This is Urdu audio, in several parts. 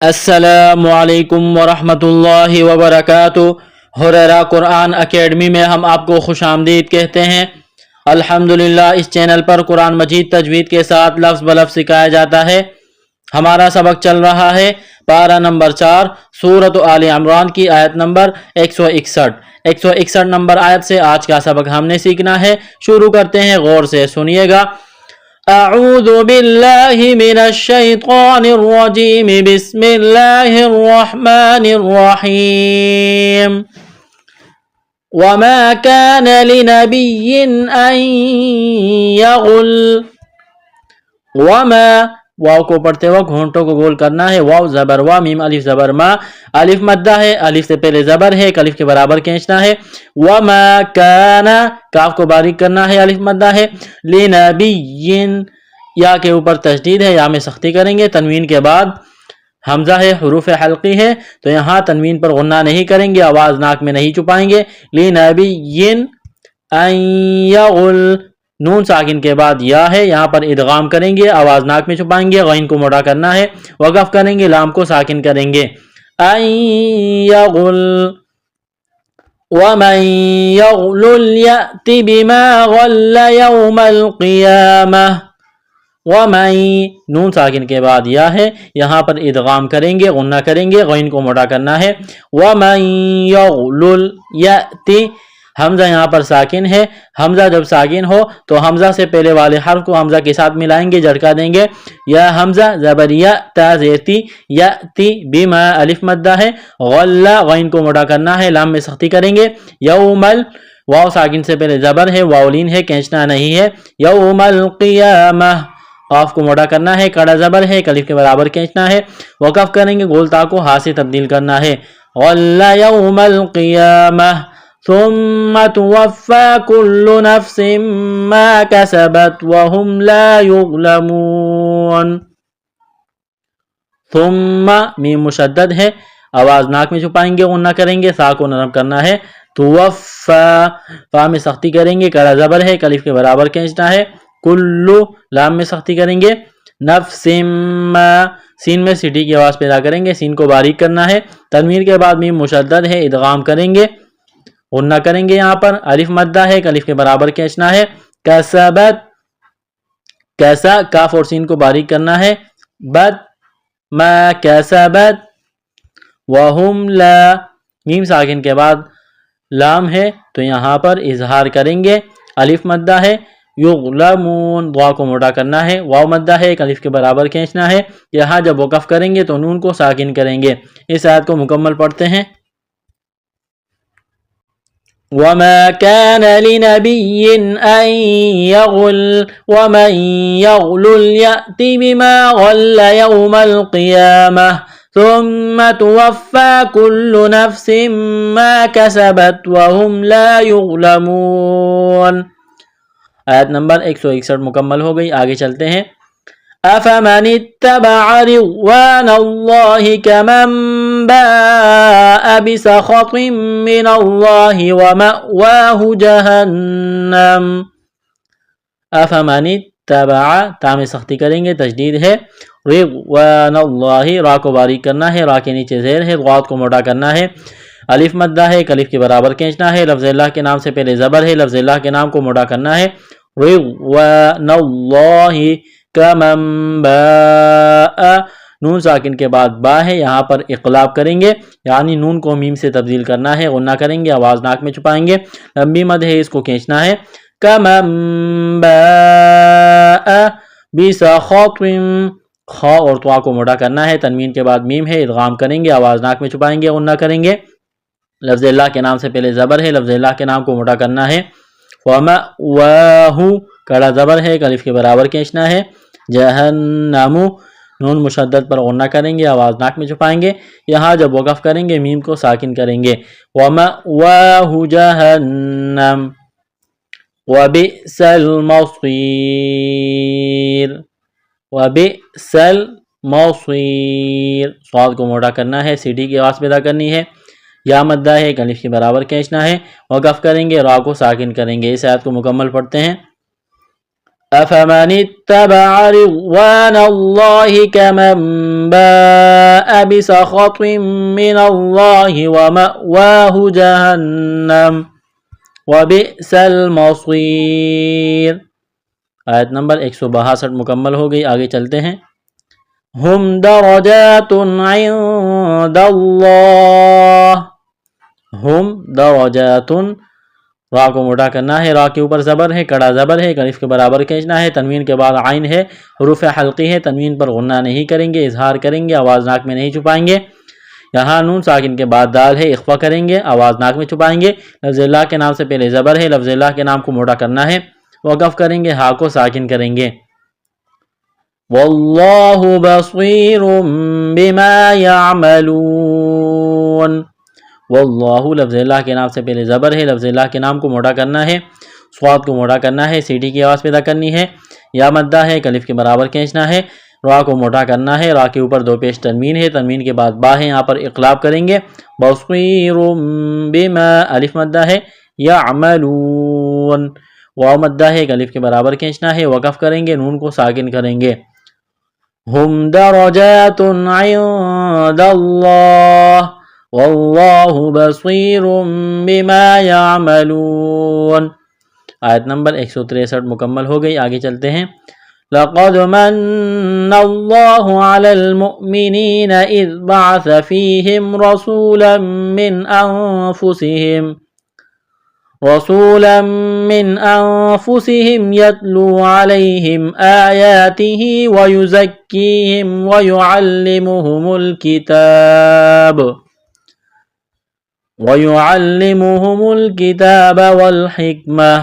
السلام علیکم ورحمۃ اللہ وبرکاتہ۔ ہریرہ قرآن اکیڈمی میں ہم آپ کو خوش آمدید کہتے ہیں۔ الحمدللہ اس چینل پر قرآن مجید تجوید کے ساتھ لفظ بلفظ سکھایا جاتا ہے۔ ہمارا سبق چل رہا ہے پارہ نمبر 4 سورۃ آل عمران کی آیت نمبر 161 نمبر آیت سے آج کا سبق ہم نے سیکھنا ہے۔ شروع کرتے ہیں، غور سے سنیے گا۔ اعوذ باللہ من الشیطان الرجیم، بسم اللہ الرحمن الرحیم۔ وما كان لنبی ان یغل، وما واو کو پڑھتے وقت ہونٹوں کو گول کرنا ہے۔ واو زبر وا، میم الف زبر ما، الف مدہ ہے، الف سے پہلے زبر ہے، ایک الف کے برابر کھینچنا ہے۔ وما کان، کاف کو باریک کرنا ہے، الف مدہ ہے۔ لنبی، یا کے اوپر تشدید ہے، یا میں سختی کریں گے۔ تنوین کے بعد حمزہ ہے، حروف حلقی ہے، تو یہاں تنوین پر غنہ نہیں کریں گے، آواز ناک میں نہیں چھپائیں گے۔ لنبی ان یغل، نون ساکن کے بعد یا ہے، یہاں پر ادغام کریں گے، آواز ناک میں چھپائیں گے، غین کو موٹا کرنا ہے، وقف کریں گے، لام کو ساکن کریں گے۔ ان یغل، ومن یغلل یأت بما غل یوم القیامہ۔ ومن، نون ساکن کے بعد یا ہے، یہاں پر ادغام کریں گے، غنہ کریں گے، غین کو موٹا کرنا ہے۔ ومن یغلل یأت، حمزہ یہاں پر ساکن ہے، حمزہ جب ساکن ہو تو حمزہ سے پہلے والے حرف کو حمزہ کے ساتھ ملائیں گے، جھٹکا دیں گے۔ یا حمزہ زبر یا، تا زیرتی، یأتی بما، الف مدہ ہے، غل، غین کو موٹا کرنا ہے، لام میں سختی کریں گے۔ یومل، واو ساکن سے پہلے زبر ہے، واولین ہے، کھینچنا نہیں ہے۔ یوم القیامہ، قاف کو موٹا کرنا ہے، کڑا زبر ہے، ایک الف کے برابر کھینچنا ہے، وقف کریں گے، گول تا کو ہا سے تبدیل کرنا ہے۔ غل یوم القیامہ، ثم توفى كل نفس ما كسبت وهم لا يظلمون۔ ثم، میم مشدد ہے، آواز ناک میں چھپائیں گے، غنہ کریں گے، سا کو نرم کرنا ہے۔ توفى، فا میں سختی کریں گے، کڑا زبر ہے، الف کے برابر کھینچنا ہے۔ کلو، لام میں سختی کریں گے۔ نفس ما، سین میں سٹی کی آواز پیدا کریں گے، سین کو باریک کرنا ہے۔ تنوین کے بعد میم مشدد ہے، ادغام کریں گے، غنہ کریں گے، یہاں پر الف مدہ ہے، الف کے برابر کھینچنا ہے۔ کسبت، کیسا، کاف اور سین کو باریک کرنا ہے۔ بد، ما کسبت، وہم لا، میم ساکن کے بعد لام ہے تو یہاں پر اظہار کریں گے، الف مدہ ہے۔ یغلمون، دعا کو موٹا کرنا ہے، واو مدہ ہے، ایک الف کے برابر کھینچنا ہے۔ یہاں جب وقف کریں گے تو نون کو ساکن کریں گے۔ اس آیت کو مکمل پڑھتے ہیں۔ وما كان لنبي أن يغل ومن يغلل يأت بما غل يوم القيامة ثم توفى كل نفس ما كسبت وهم لا يظلمون۔ آیت نمبر 161 مکمل ہو گئی، آگے چلتے ہیں۔ أفمن اتبع رضوان الله كمن باء بسخط من الله ومأواه جهنم۔ أفمن اتبع، تا میں سختی کریں گے، تشدید ہے، رضوان اللہ، را کو باریک کرنا ہے، را کے نیچے زیر ہے، غاد کو موٹا کرنا ہے، الف مدہ ہے، ایک الف کے برابر کھینچنا ہے، لفظ اللہ کے نام سے پہلے زبر ہے، لفظ اللہ کے نام کو موٹا کرنا ہے۔ رضوان اللہ کمن باء، نون ساکن کے بعد با ہے، یہاں پر اقلاب کریں گے، یعنی نون کو میم سے تبدیل کرنا ہے، غنہ کریں گے، آواز ناک میں چھپائیں گے، لمبی مد ہے، اس کو کھینچنا ہے۔ کمن باء بسخط، خا اور طوا کو موٹا کرنا ہے، تنوین کے بعد میم ہے، ادغام کریں گے، آواز ناک میں چھپائیں گے، غنہ کریں گے، لفظ اللہ کے نام سے پہلے زبر ہے، لفظ اللہ کے نام کو موٹا کرنا ہے۔ ومأواہ، کڑا زبر ہے، ایک الف کے برابر کھینچنا ہے۔ جہنم، نون مشدد پر غنہ کریں گے، آواز ناک میں چھپائیں گے، یہاں جب وقف کریں گے میم کو ساکن کریں گے۔ ومأواہ جہنم وبئس المصیر، وبئس المصیر، صاد کو موٹا کرنا ہے، سیٹی کی آواز پیدا کرنی ہے، یا مدہ ہے، ایک الف کے برابر کھینچنا ہے، وقف کریں گے، را کو ساکن کریں گے۔ اس آیت کو مکمل پڑھتے ہیں۔ أفمن اتبع رضوان الله كمن باء بسخط من الله ومأواه جهنم وبئس المصير۔ آیت نمبر 162 مکمل ہو گئی، آگے چلتے ہیں۔ ہم درجات عند اللہ، ہم درجات، را کو موٹا کرنا ہے، را کے اوپر زبر ہے، کڑا زبر ہے، الف کے برابر کھینچنا ہے، تنوین کے بعد عین ہے، حروف حلقی ہے، تنوین پر غنہ نہیں کریں گے، اظہار کریں گے، آواز ناک میں نہیں چھپائیں گے۔ یہاں نون ساکن کے بعد دال ہے، اخفا کریں گے، آواز ناک میں چھپائیں گے۔ لفظ اللہ کے نام سے پہلے زبر ہے، لفظ اللہ کے نام کو موٹا کرنا ہے، وقف کریں گے، ہا کو ساکن کریں گے۔ واللہ بصیر بما یعملون، واللہ لفظ اللہ کے نام سے پہلے زبر ہے، لفظ اللہ کے نام کو موٹا کرنا ہے، صاد کو موٹا کرنا ہے، سیٹی کی آواز پیدا کرنی ہے، یا مدہ ہے، الف کے برابر کھینچنا ہے، را کو موٹا کرنا ہے، را کے اوپر دو پیش تنوین ہے، تنوین کے بعد با ہے، یہاں پر اقلاب کریں گے، بصیر بما، الف مدہ ہے، یعملون، واو مدہ ہے، الف کے برابر کھینچنا ہے، وقف کریں گے، نون کو ساکن کریں گے۔ ہم درجات عند اللہ واللہ بصیر بما یعملون۔ آیت نمبر 163 مکمل ہو گئی، آگے چلتے ہیں۔ لقد من اللہ علی المؤمنین اذ بعث فیہم رسولا من انفسهم يتلو عليهم آیاته ويزكيهم ويعلمهم الكتاب والحکمہ۔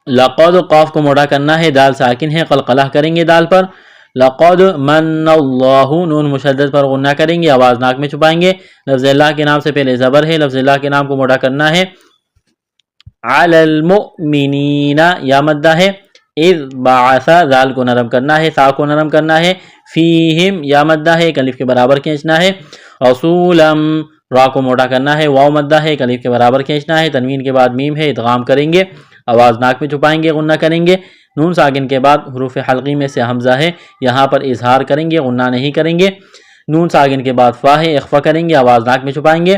لقد، قاف کو موٹا کرنا ہے، دال ساکن ہے، قلقلہ کریں گے دال پر، لقد من اللہ، نون مشدد پر غنہ کریں گے، آواز ناک میں چھپائیں گے، لفظ اللہ کے نام سے پہلے زبر ہے، لفظ اللہ کے نام کو موٹا کرنا ہے، علی المؤمنین، یا مدہ ہے، اذ بعث، ذال کو نرم کرنا ہے، سا کو نرم کرنا ہے، فیہم، یا مدہ ہے، الف کے برابر کھینچنا ہے، رسولا، را کو موٹا کرنا ہے، واو مدہ ہے، الف کے برابر کھینچنا ہے، تنوین کے بعد میم ہے، ادغام کریں گے، آواز ناک میں چھپائیں گے، غنہ کریں گے، نون ساکن کے بعد حروف حلقی میں سے حمزہ ہے، یہاں پر اظہار کریں گے، غنہ نہیں کریں گے، نون ساکن کے بعد فا ہے، اخفا کریں گے، آواز ناک میں چھپائیں گے،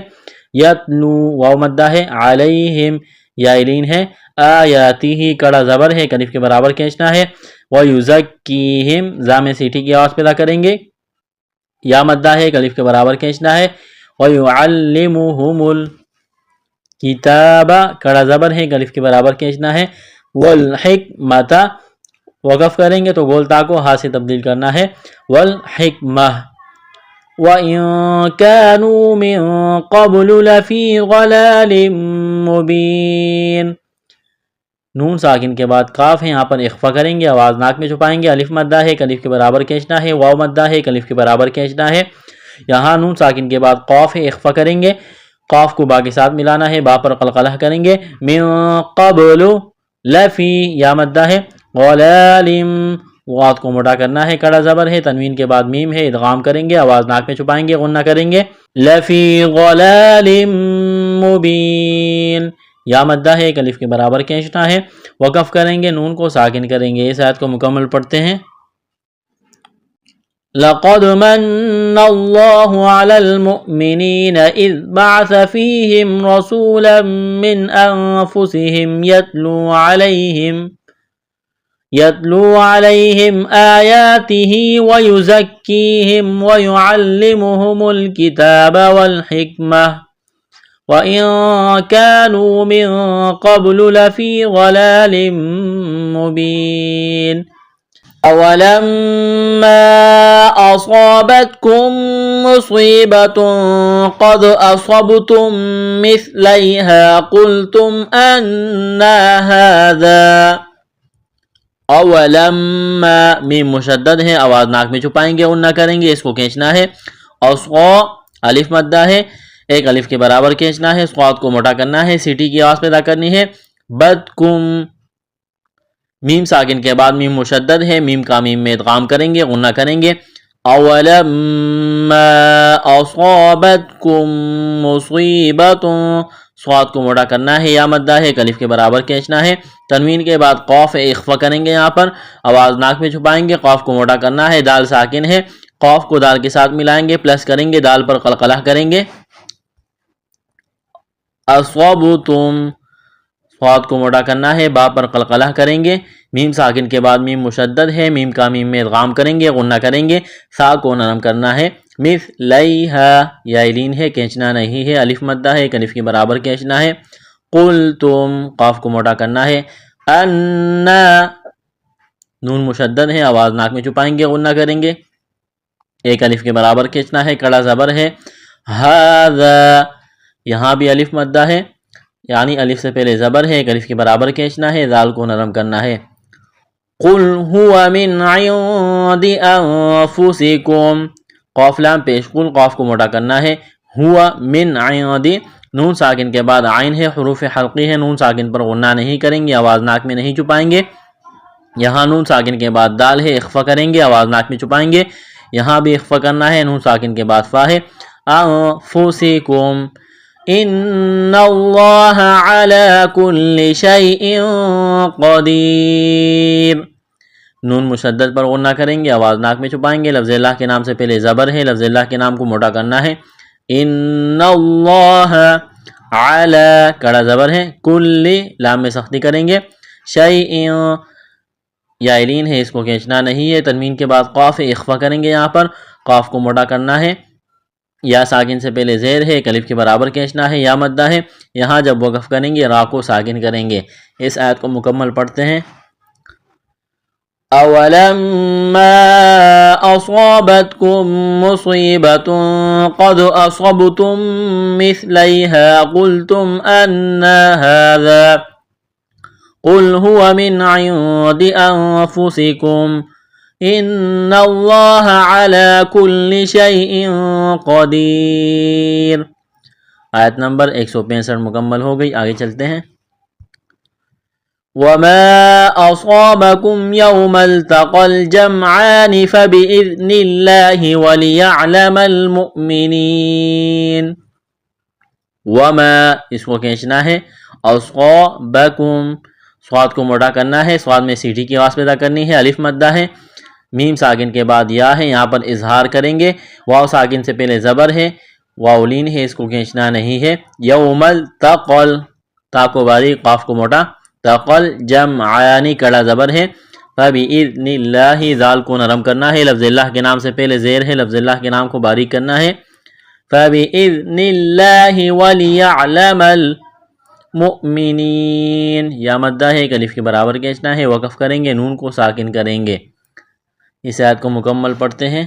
یتلو، واو مدہ ہے، علیہم، یائلین ہے، آیاتہ، کڑا زبر ہے، الف کے برابر کھینچنا ہے، ویزکیہم، زا میں سیٹی کی آواز پیدا کریں گے، یا مدہ ہے، الف کے برابر کھینچنا ہے، ویعلمہم الکتاب، کڑا زبر ہے، الف کے برابر کھینچنا ہے، والحکمۃ، وقف کریں گے تو گول تا کو ہا سے تبدیل کرنا ہے، والحکمہ، وَإِن كَانُوا مِن قَبْلُ لَفِي ضَلَالٍ مُبِينٍ، نون ساکن کے بعد کاف ہے، یہاں پر اخفا کریں گے، آواز ناک میں چھپائیں گے، الف مدہ ہے، الف کے برابر کھینچنا ہے، واو مدہ ہے، الف کے برابر کھینچنا ہے، یہاں نون ساکن کے بعد قاف ہے، اخفا کریں گے، قاف کو با کے ساتھ ملانا ہے، با پر قلقلہ کریں گے، من قبل، لفی، یا مدہ ہے، غلال، غاد کو موٹا کرنا ہے، کڑا زبر ہے، تنوین کے بعد میم ہے، ادغام کریں گے، آواز ناک میں چھپائیں گے، غنہ کریں گے، لفی غلال مبین، یا مدہ ہے، الف کے برابر کھینچنا ہے، وقف کریں گے، نون کو ساکن کریں گے۔ اس آیت کو مکمل پڑھتے ہیں۔ لقد من اللہ علی المؤمنین اذ بعث فیہم رسولا من انفسهم يتلو عليهم آياته ويزكيهم ويعلمهم الكتاب والحكمة وإن كانوا من قبل لفي ضلال مبين أولما أصابتكم مصيبة قد أصبتم مثليها قلتم أنى هذا، اولما، میم مشدد ہے، آواز ناک میں چھپائیں گے، غنہ کریں گے، اس کو کھینچنا ہے، اصغا، الف مدہ ہے، ایک الف کے برابر کھینچنا ہے، صاد کو موٹا کرنا ہے، سیٹی کی آواز پیدا کرنی ہے، بدکم، میم ساکن کے بعد میم مشدد ہے، میم کا میم میں ادغام کریں گے، غنہ کریں گے، اولما اصابتکم مصیبۃ، صاد کو موٹا کرنا ہے، یا مدہ ہے، الف کے برابر کھینچنا ہے، تنوین کے بعد قوف اخفا کریں گے، یہاں پر آواز ناک میں چھپائیں گے، قوف کو موٹا کرنا ہے، دال ساکن ہے، قوف کو دال کے ساتھ ملائیں گے، پلس کریں گے، دال پر قلقلہ کریں گے، اصابتم، صاد کو موٹا کرنا ہے، با پر قلقلہ کریں گے، میم ساکن کے بعد میم مشدد ہے، میم کا میم میں ادغام کریں گے، غنہ کریں گے، سا کو نرم کرنا ہے، مثلیہا، یا لین ہے، کھینچنا نہیں ہے، الف مدہ ہے، ایک الف کے برابر کھینچنا ہے، قلتم، قاف کو موٹا کرنا ہے، انا، نون مشدد ہے، آواز ناک میں چھپائیں گے، غنہ کریں گے، ایک الف کے برابر کھینچنا ہے، کڑا زبر ہے، ھذا، یہاں بھی الف مدہ ہے، یعنی الف سے پہلے زبر ہے، ایک الف کے برابر کھینچنا ہے، ذال کو نرم کرنا ہے، قل هو من عند انفسکم، قاف لام پیش قل، قاف کو موٹا کرنا ہے، ہوا من عند، نون ساکن کے بعد عین ہے، حروف حلقی ہے، نون ساکن پر غنہ نہیں کریں گے، آواز ناک میں نہیں چھپائیں گے، یہاں نون ساکن کے بعد دال ہے، اخفا کریں گے، آواز ناک میں چھپائیں گے، یہاں بھی اخفا کرنا ہے، نون ساکن کے بعد فا ہے، انفسکم، ان اللہ علی کل شیء قدیر، نون مشدد پر غنہ کریں گے، آواز ناک میں چھپائیں گے، لفظ اللہ کے نام سے پہلے زبر ہے، لفظ اللہ کے نام کو موٹا کرنا ہے، ان اللہ علی، کڑا زبر ہے، کل، لام میں سختی کریں گے، شیء، یا لین ہے، اس کو کھینچنا نہیں ہے، تنوین کے بعد قاف اخفا کریں گے، یہاں پر قاف کو موٹا کرنا ہے، یا ساکن سے پہلے زیر ہے، ایک الف کے برابر کھینچنا ہے، یا مدہ ہے، یہاں جب وقف کریں گے را کو ساکن کریں گے، اس آیت کو مکمل پڑھتے ہیں، اولما اصابتکم مصیبت قد اصبتم مثلیها قلتم انا هذا قل هو من عند انفسکم ان اللہ علی کل شیء قدیر۔ آیت نمبر 165 مکمل ہو گئی، آگے چلتے ہیں، وما اصابکم یوم التقى الجمعان فبإذن اللہ وليعلم المؤمنین، وما، اس کو کھینچنا ہے، اصابکم، صاد کو موٹا کرنا ہے، صاد میں سیٹھی کی آواز پیدا کرنی ہے، الف مدہ ہے، میم ساکن کے بعد یا ہے، یہاں پر اظہار کریں گے، واو ساکن سے پہلے زبر ہے، واو لین ہے، اس کو کھینچنا نہیں ہے، یوم التقل، تا کو باریک، قاف کو موٹا، تقل جمعانی، کڑا زبر ہے، فبإذن اللہ، ذال کو نرم کرنا ہے، لفظ اللہ کے نام سے پہلے زیر ہے، لفظ اللہ کے نام کو باریک کرنا ہے، فبإذن اللہ وليعلم المؤمنین، یا مدہ ہے، ایک الف کے برابر کھینچنا ہے، وقف کریں گے، نون کو ساکن کریں گے، اس آیت کو مکمل پڑھتے ہیں،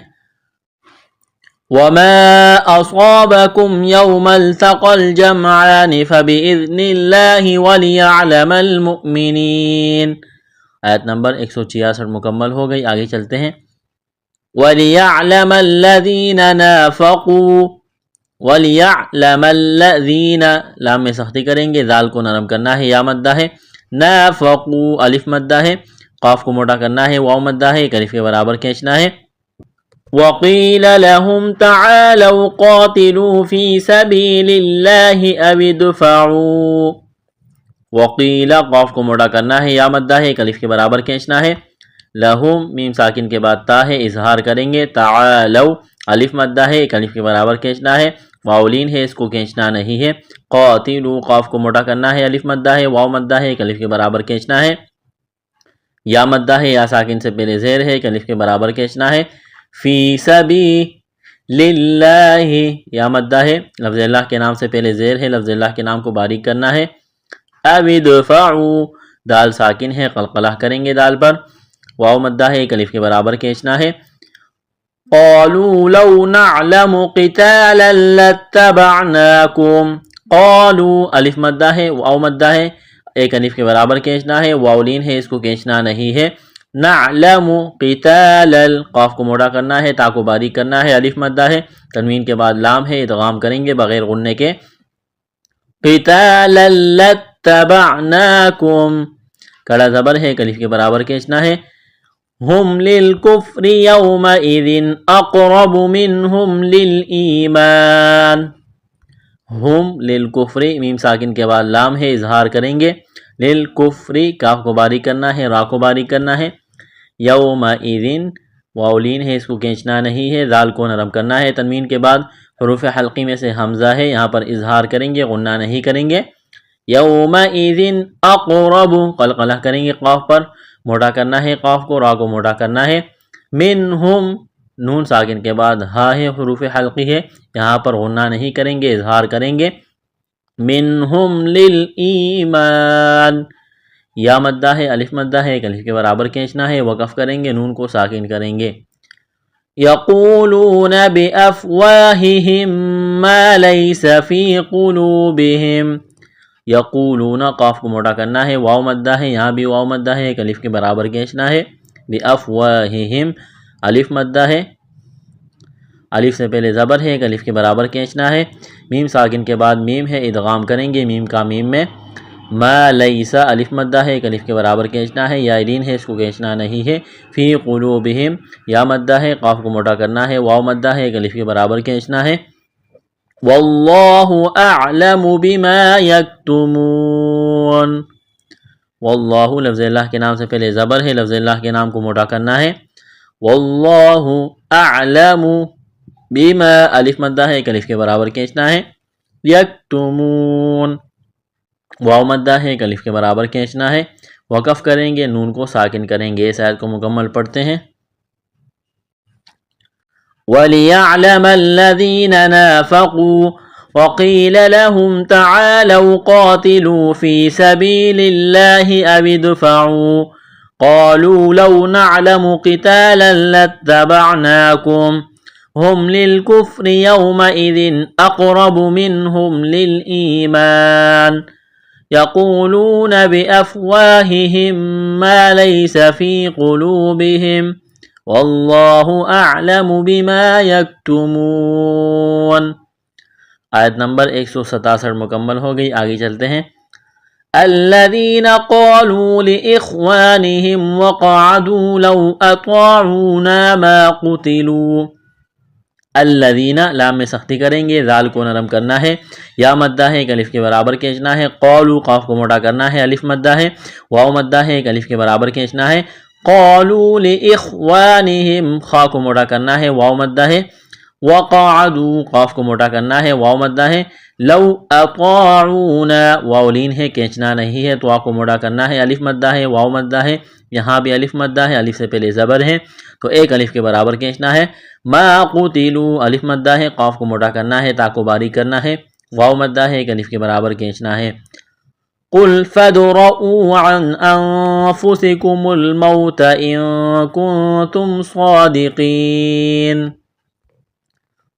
وما اصابکم یوم التقى الجمعان فبإذن اللہ وليعلم المؤمنین۔ آیت نمبر 166 مکمل ہو گئی، آگے چلتے ہیں، وليعلم الذین نافقوا، وليعلم الذین، لام میں سختی کریں گے، ذال کو نرم کرنا ہے، یا مدہ ہے، نافقوا، الف مدہ ہے، قاف کو موٹا کرنا ہے، واو مدہ ہے، ایک الف کے برابر کھینچنا ہے، وقیل لهم تعالوا قاتلوا فی سبیل اللہ او ادفعوا، وقیل، قاف کو موٹا کرنا ہے، یا مدہ ہے، ایک الف کے برابر کھینچنا ہے، لہم، میم ساکن کے بعد تا ہے، اظہار کریں گے، تعالوا، الف مدہ ہے، ایک الف کے برابر کھینچنا ہے، واولین ہے، اس کو کھینچنا نہیں ہے، قاتلوا، قاف کو موٹا کرنا ہے، الف مدہ ہے، واو مدہ ہے، ایک الف کے برابر کھینچنا ہے، یا مدہ ہے، یا ساکن سے پہلے زیر ہے، ایک الف کے برابر کھینچنا ہے، فی سبیل اللہ، یا مدہ ہے، لفظ اللہ کے نام سے پہلے زیر ہے، لفظ اللہ کے نام کو باریک کرنا ہے، او ادفعوا، دال ساکن ہے، قلقلہ کریں گے دال پر، واو مدہ ہے، ایک الف کے برابر کھینچنا ہے، قالوا لو نعلم قتالا لاتبعناکم، قالوا، الف مدہ ہے، واو مدہ ہے، ایک الف کے برابر کھینچنا ہے، واولین ہے، اس کو کھینچنا نہیں ہے، نعلم قتالا، قاف کو موٹا کرنا ہے، تا کو باریک کرنا ہے، الف مدہ ہے، تنوین کے بعد لام ہے، ادغام کریں گے بغیر غننے کے، قتالا لاتبعناکم، کڑا زبر ہے، ایک الف کے برابر کھینچنا ہے، ہم للکفر یومئذ اقرب منہم للایمان، ہم للکفر، میم ساکن کے بعد لام ہے، اظہار کریں گے، للکفری کاف کو باریک کرنا ہے، را کو باریک کرنا ہے، یومئذ واولین ہے اس کو کھینچنا نہیں ہے، ذال کو نرم کرنا ہے، تنوین کے بعد حروف حلقی میں سے حمزہ ہے، یہاں پر اظہار کریں گے، غنہ نہیں کریں گے، یومئذ اقرب قلقلہ کریں گے قاف پر، موٹا کرنا ہے قاف کو، را کو موٹا کرنا ہے، منہم نون ساکن کے بعد ہا ہے حروف حلقی ہے، یہاں پر غنہ نہیں کریں گے، اظہار کریں گے، منہم للایمان یا مدہ ہے، الف مدہ ہے، ایک الف کے برابر کھینچنا ہے، وقف کریں گے، نون کو ساکن کریں گے، یقولون بافواہہم ما لیس فی قلوبہم، یقولون قاف کو موٹا کرنا ہے، واو مدہ ہے، یہاں بھی واو مدہ ہے، ایک الف کے برابر کھینچنا ہے، بافواہہم الف مدہ ہے، الف سے پہلے زبر ہے، ایک الف کے برابر کھینچنا ہے، میم ساکن کے بعد میم ہے، ادغام کریں گے میم کا میم میں، ما لیسا الف مدہ ہے، ایک الف کے برابر کھینچنا ہے، یا الین ہے اس کو کھینچنا نہیں ہے، فی قلوبہم یا مدہ ہے، قاف کو موٹا کرنا ہے، واو مدہ ہے، ایک الف کے برابر کھینچنا ہے، واللہ اعلم بما یکتمون، واللہ لفظ اللہ کے نام سے پہلے زبر ہے، لفظ اللہ کے نام کو موٹا کرنا ہے، واللہ اعلم بما الف مدہ ہے، ایک الف کے برابر کھینچنا ہے، یکتمون واو مدہ ہے، ایک الف کے برابر کھینچنا ہے، وقف کریں گے، نون کو ساکن کریں گے، اس آیت کو مکمل پڑھتے ہیں، وَلِيَعْلَمَ الَّذِينَ نَافَقُوا وَقِيلَ لَهُمْ تَعَالَوْا قَاتِلُوا فِي سَبِيلِ اللَّهِ أَوِ ادْفَعُوا قَالُوا لَوْ نَعْلَمُ قِتَالًا لَاتَّبَعْنَاكُمْ هُمْ لِلْكُفْرِ يَوْمَئِذٍ أَقْرَبُ مِنْهُمْ لِلْإِيمَانِ یقولون بافواہہم ما لیس فی قلوبہم واللہ اعلم بما یکتمون۔ آیت نمبر 167 مکمل ہو گئی، آگے چلتے ہیں، الذین قالوا لاخوانہم وقعدوا لو اطاعونا ما قتلوا، الذین لام میں سختی کریں گے، ذال کو نرم کرنا ہے، یا مدہ ہے، ایک الف کے برابر کھینچنا ہے، قالوا قاف کو موٹا کرنا ہے، الف مدہ ہے، واو مدہ ہے، ایک الف کے برابر کھینچنا ہے، قالوا لاخوانہم خا کو موٹا کرنا ہے، واو مدہ ہے، وقعدوا قاف کو موٹا کرنا ہے، واو مدہ ہے، لو اطاعونا واولین ہے، کھینچنا نہیں ہے، تو آ کو موٹا کرنا ہے، الف مدہ ہے، واو مدہ ہے، یہاں بھی الف مدہ ہے، الف سے پہلے زبر ہے تو ایک الف کے برابر کھینچنا ہے، ما قتلوا الف مدہ ہے، قاف کو موٹا کرنا ہے، تا کو باریک کرنا ہے، واو مدہ ہے، ایک الف کے برابر کھینچنا ہے، قل فادرؤوا عن انفسکم الموت ان کنتم صادقین،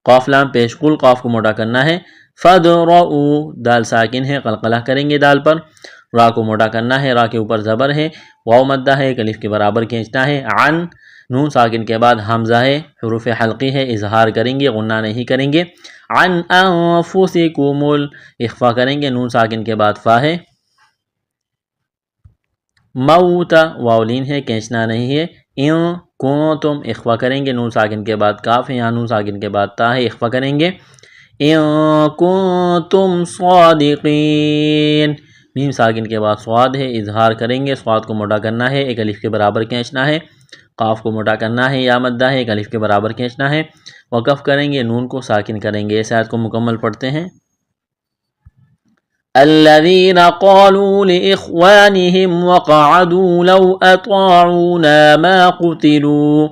قاف لام پیش قل قاف کو موٹا کرنا ہے، فادرؤوا دال ساکن ہے، قلقلہ کریں گے دال پر، را کو موٹا کرنا ہے، را کے اوپر زبر ہے، واو مدہ ہے، ایک الف کے برابر کھینچنا ہے، عن نون ساکن کے بعد حمزہ ہے، حروف حلقی ہے، اظہار کریں گے، غنہ نہیں کریں گے، عن انفسکم اخفا کریں گے، نون ساکن کے بعد فا ہے، موت واولین ہے، کھینچنا نہیں ہے، ان کنتم اخفا کریں گے، نون ساکن کے بعد کاف ہے، یہاں نون ساکن کے بعد تا ہے، اخفا کریں گے، ان کنتم صادقین میم ساکن کے بعد صاد ہے، اظہار کریں گے، صاد کو موٹا کرنا ہے، ایک الف کے برابر کھینچنا ہے، قاف کو موٹا کرنا ہے، یا مدہ ہے، ایک الف کے برابر کھینچنا ہے، وقف کریں گے، نون کو ساکن کریں گے، اس آیت کو مکمل پڑھتے ہیں، الذین قالوا لاخوانہم وقعدوا لو اطاعونا ما قتلوا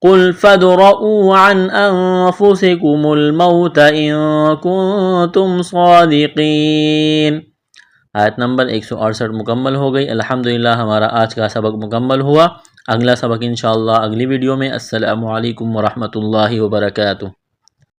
قل فادرؤوا عن انفسکم الموت ان کنتم صادقین۔ آیت نمبر 168 مکمل ہو گئی، الحمدللہ ہمارا آج کا سبق مکمل ہوا، اگلا سبق انشاءاللہ اگلی ویڈیو میں۔ السلام علیکم ورحمۃ اللہ وبرکاتہ۔